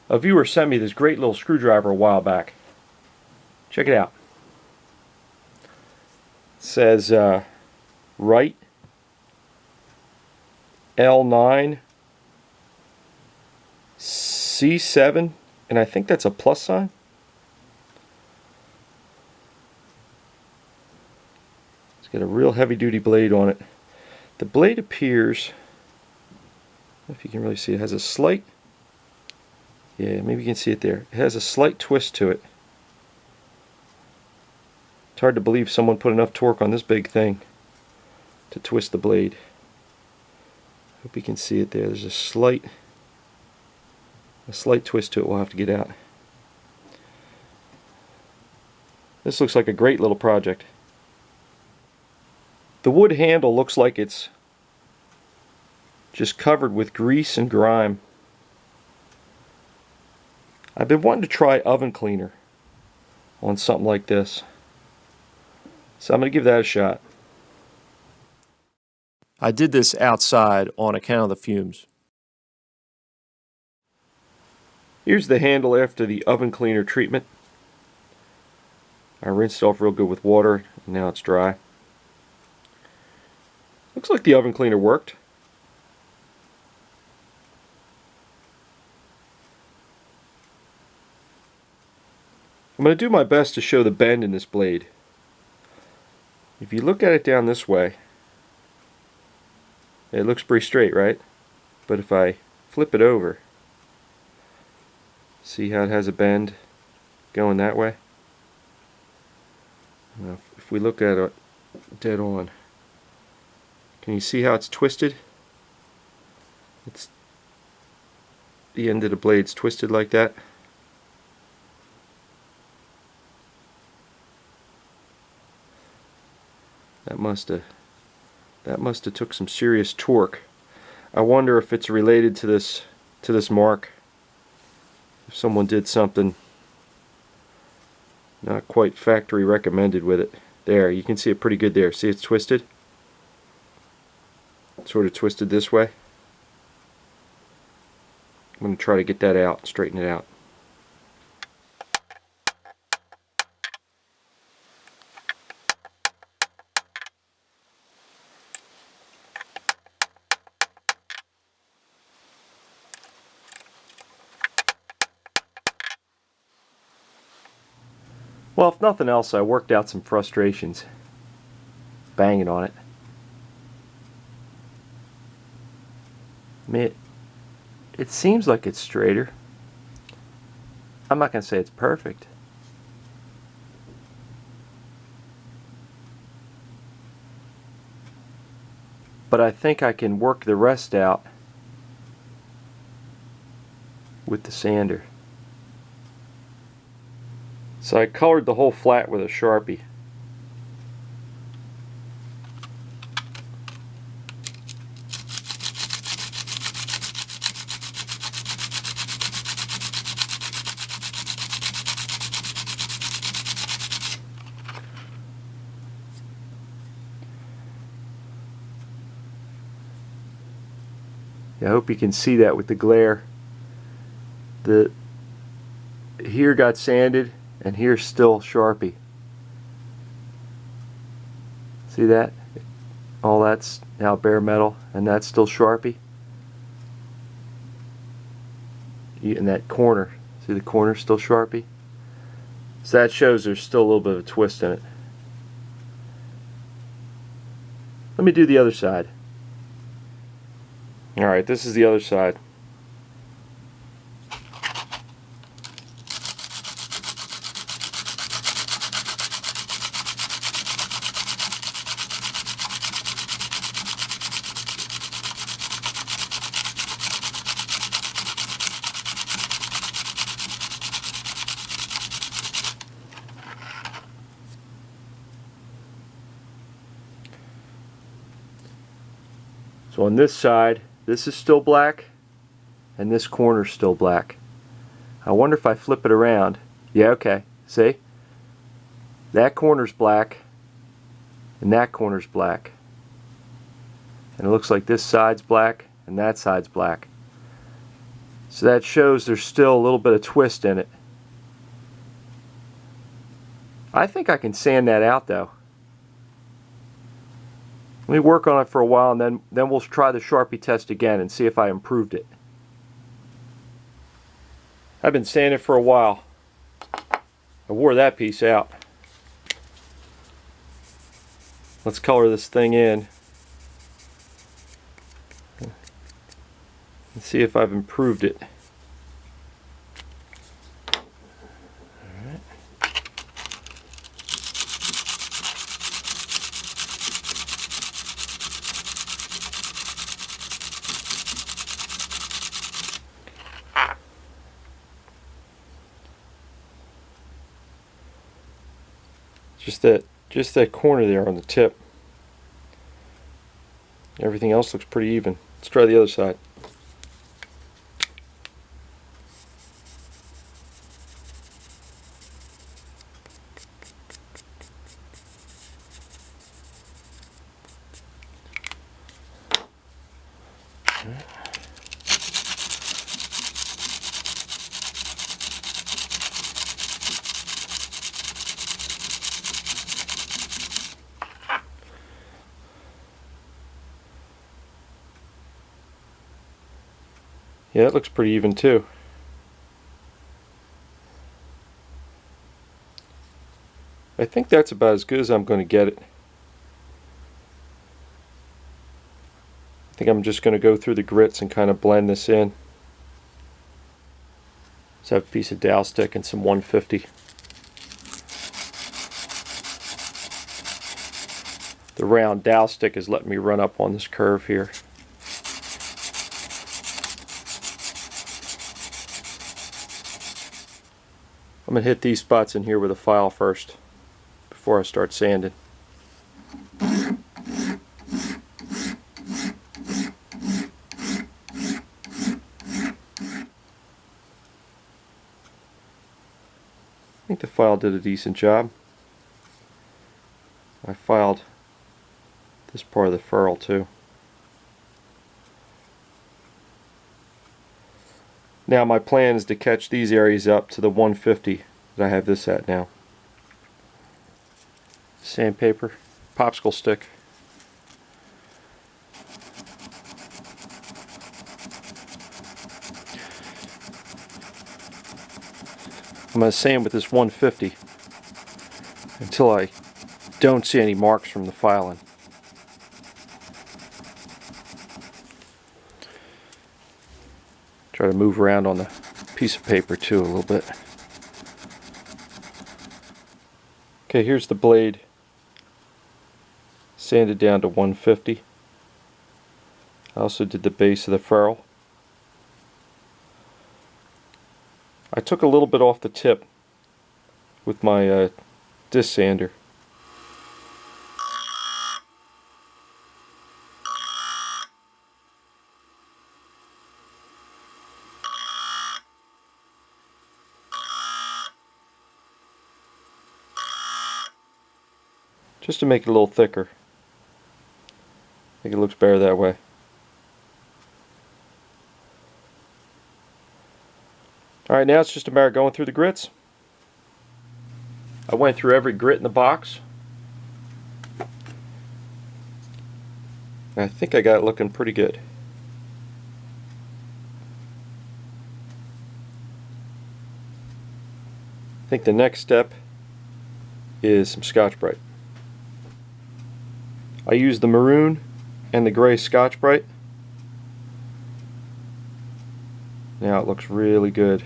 A viewer sent me this great little screwdriver a while back. Check it out. It says Wright L9 C7, and I think that's a plus sign. It's got a real heavy-duty blade on it. The blade appears, I don't know if you can really see it, has a slight, yeah, maybe you can see it there. It has a slight twist to it. It's hard to believe someone put enough torque on this big thing to twist the blade. Hope you can see it there. There's a slight twist to it we'll have to get out. This looks like a great little project. The wood handle looks like it's just covered with grease and grime. I've been wanting to try oven cleaner on something like this, so I'm going to give that a shot. I did this outside on account of the fumes. Here's the handle after the oven cleaner treatment. I rinsed it off real good with water, and now it's dry. Looks like the oven cleaner worked. I'm going to do my best to show the bend in this blade. If you look at it down this way, it looks pretty straight, right? But if I flip it over, see how it has a bend going that way? Now, if we look at it dead on, can you see how it's twisted? It's the end of the blade's twisted like that. That must have took some serious torque. I wonder if it's related to this mark. If someone did something not quite factory recommended with it. There, you can see it pretty good there. See, it's twisted? Sort of twisted this way. I'm going to try to get that out, straighten it out. Well, if nothing else, I worked out some frustrations banging on it. I mean, it seems like it's straighter. I'm not going to say it's perfect. But I think I can work the rest out with the sander. So I colored the whole flat with a Sharpie. I hope you can see that with the glare. The here got sanded and here's still Sharpie. See that? All that's now bare metal and that's still Sharpie. In that corner, see the corner still Sharpie? So that shows there's still a little bit of a twist in it. Let me do the other side. Alright, this is the other side. So on this side, this is still black, and this corner's still black. I wonder if I flip it around. Yeah, okay. See? That corner's black, and that corner's black. And it looks like this side's black, and that side's black. So that shows there's still a little bit of twist in it. I think I can sand that out though. Let me work on it for a while, and then we'll try the Sharpie test again and see if I improved it. I've been sanding for a while. I wore that piece out. Let's color this thing in and see if I've improved it. Just that corner there on the tip. Everything else looks pretty even. Let's try the other side. Yeah, it looks pretty even too. I think that's about as good as I'm going to get it. I think I'm just going to go through the grits and kind of blend this in. Let's have a piece of dowel stick and some 150. The round dowel stick is letting me run up on this curve here. I'm going to hit these spots in here with a file first before I start sanding. I think the file did a decent job. I filed this part of the ferrule too. Now my plan is to catch these areas up to the 150 that I have this at now. Sandpaper, popsicle stick. I'm going to sand with this 150 until I don't see any marks from the filing. Try to move around on the piece of paper too a little bit. Okay, here's the blade. Sanded down to 150. I also did the base of the ferrule. I took a little bit off the tip with my disc sander. Just to make it a little thicker. I think it looks better that way. Alright, now it's just a matter of going through the grits. I went through every grit in the box. I think I got it looking pretty good. I think the next step is some Scotch-Brite. I use the maroon and the gray Scotch-Brite. Now it looks really good.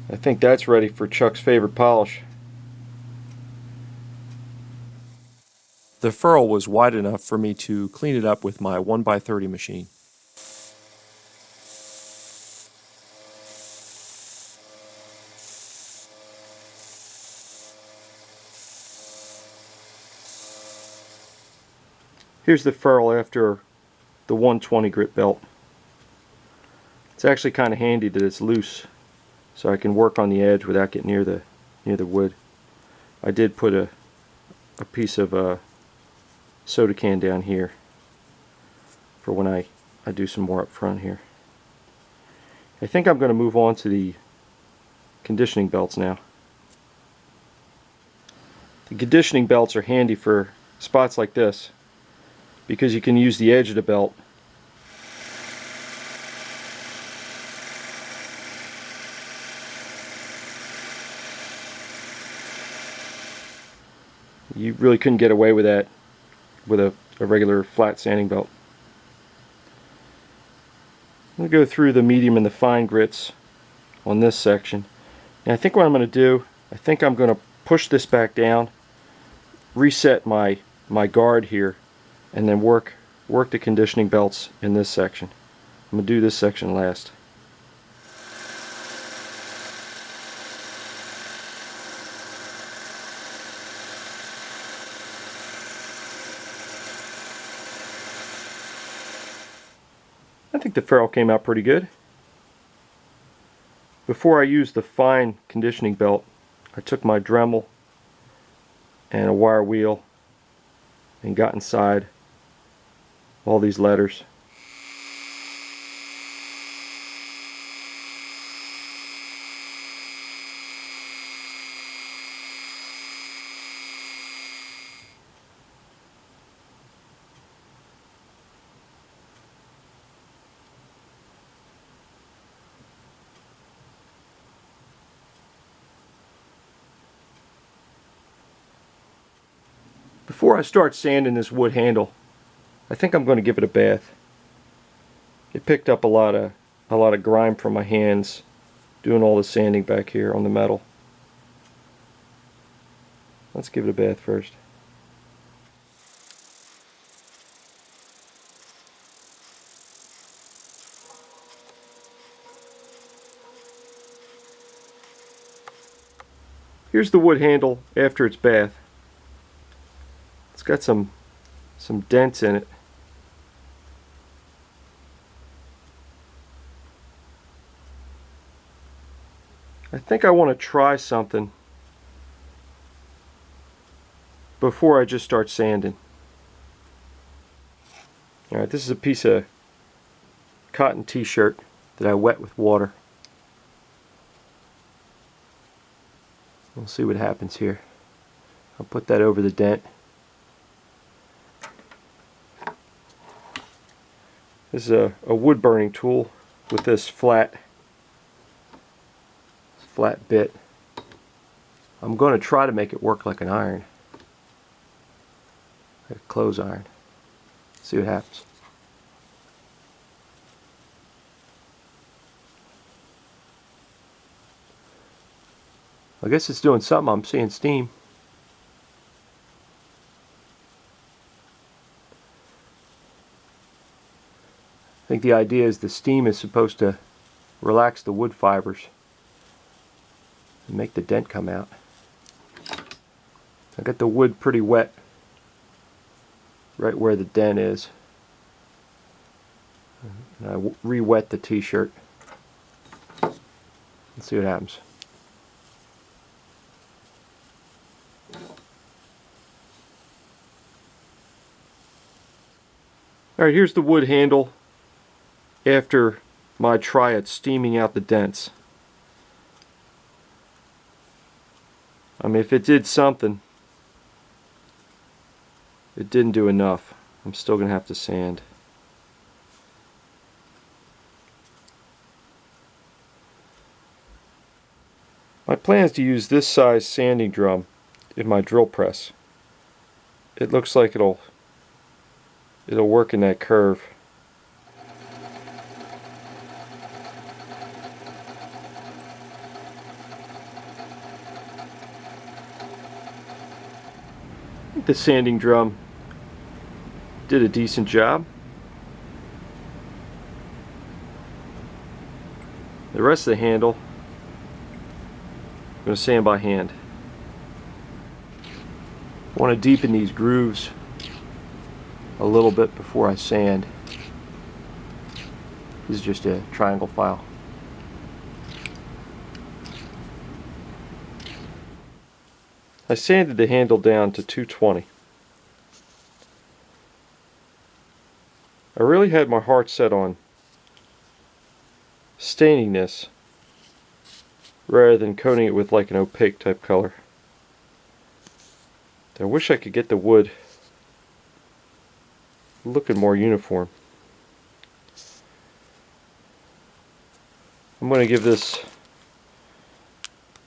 I think that's ready for Chuck's favorite polish. The ferrule was wide enough for me to clean it up with my 1x30 machine. Here's the ferrule after the 120 grit belt. It's actually kind of handy that it's loose, so I can work on the edge without getting near the wood. I did put a piece of soda can down here for when I do some more up front here. I think I'm going to move on to the conditioning belts now. The conditioning belts are handy for spots like this because you can use the edge of the belt you really couldn't get away with that with a regular flat sanding belt. I'm going to go through the medium and the fine grits on this section. And I think what I'm going to do, I think I'm going to push this back down, reset my guard here, and then work the conditioning belts in this section. I'm going to do this section last. I think the ferrule came out pretty good. Before I used the fine conditioning belt, I took my Dremel and a wire wheel and got inside all these letters. Before I start sanding this wood handle, I think I'm going to give it a bath. It picked up a lot of grime from my hands doing all the sanding back here on the metal. Let's give it a bath first. Here's the wood handle after its bath. It's got some dents in it. I think I want to try something before I just start sanding. Alright, this is a piece of cotton t-shirt that I wet with water. We'll see what happens here. I'll put that over the dent. This is a wood burning tool with this flat bit. I'm going to try to make it work like an iron, like a clothes iron. See what happens. I guess it's doing something. I'm seeing steam. I think the idea is the steam is supposed to relax the wood fibers and make the dent come out. I got the wood pretty wet right where the dent is. And I re-wet the t-shirt. Let's see what happens. Alright, here's the wood handle after my try at steaming out the dents. I mean, if it did something, it didn't do enough. I'm still going to have to sand. My plan is to use this size sanding drum in my drill press. It looks like it'll work in that curve. I think the sanding drum did a decent job. The rest of the handle I'm going to sand by hand. I want to deepen these grooves a little bit before I sand. This is just a triangle file. I sanded the handle down to 220. I really had my heart set on staining this rather than coating it with like an opaque type color. I wish I could get the wood looking more uniform. I'm going to give this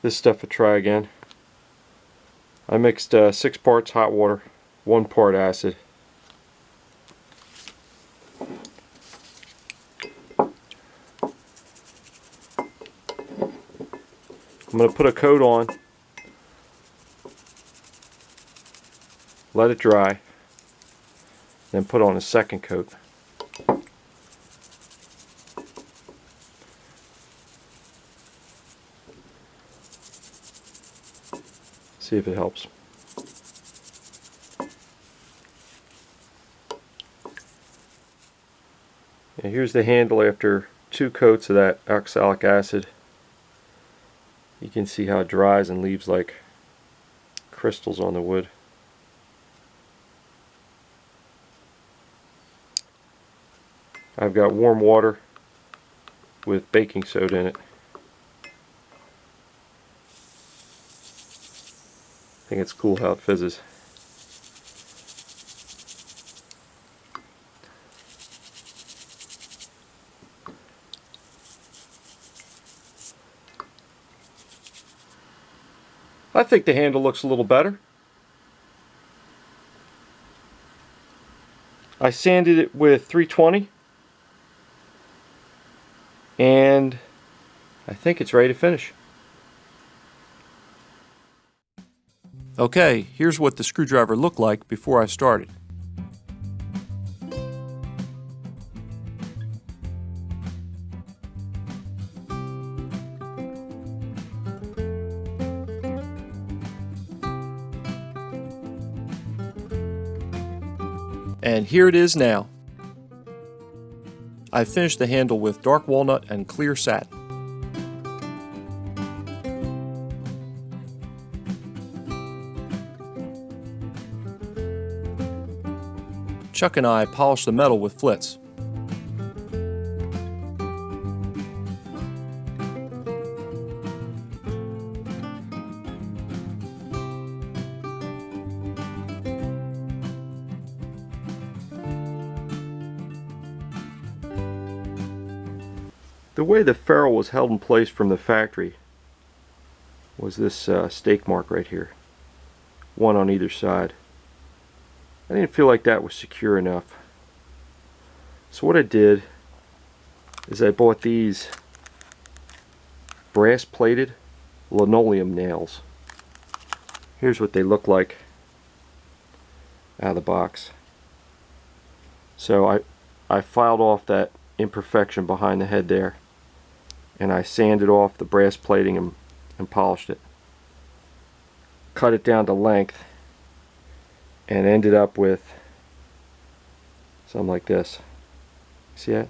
stuff a try again. I mixed 6 parts hot water, 1 part acid. I'm going to put a coat on, let it dry, then put on a second coat. See if it helps. And here's the handle after 2 coats of that oxalic acid. You can see how it dries and leaves like crystals on the wood. I've got warm water with baking soda in it. I think it's cool how it fizzes. I think the handle looks a little better. I sanded it with 320 and I think it's ready to finish. Okay, here's what the screwdriver looked like before I started. And here it is now. I finished the handle with dark walnut and clear satin. Chuck and I polished the metal with flits. The way the ferrule was held in place from the factory was this stake mark right here. One on either side. I didn't feel like that was secure enough. So what I did is I bought these brass plated linoleum nails. Here's what they look like out of the box. So I filed off that imperfection behind the head there, and I sanded off the brass plating and polished it. Cut it down to length and ended up with something like this. See it?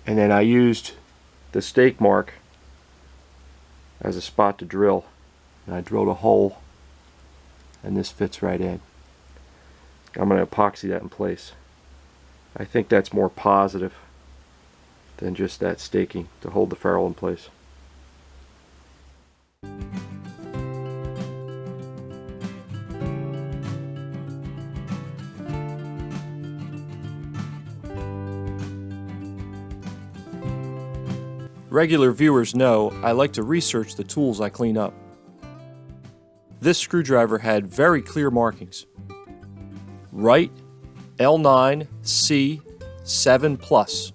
And then I used the stake mark as a spot to drill, and I drilled a hole and this fits right in. I'm going to epoxy that in place. I think that's more positive than just that staking to hold the ferrule in place. Regular viewers know I like to research the tools I clean up. This screwdriver had very clear markings. Wright L9 C7 Plus.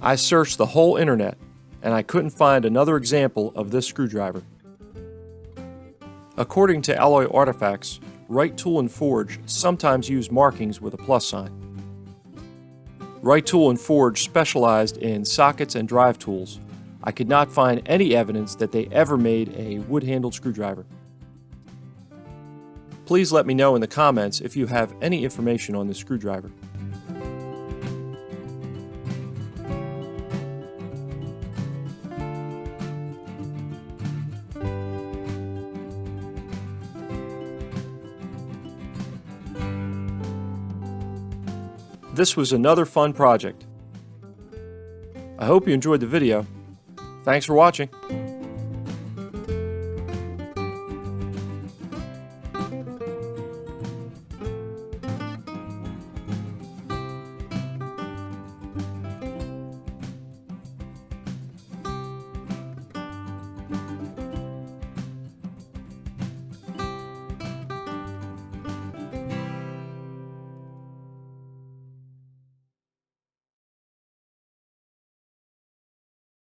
I searched the whole internet and I couldn't find another example of this screwdriver. According to Alloy Artifacts, Wright Tool & Forge sometimes use markings with a plus sign. Wright Tool & Forge specialized in sockets and drive tools. I could not find any evidence that they ever made a wood-handled screwdriver. Please let me know in the comments if you have any information on this screwdriver. this was another fun project. I hope you enjoyed the video. Thanks for watching.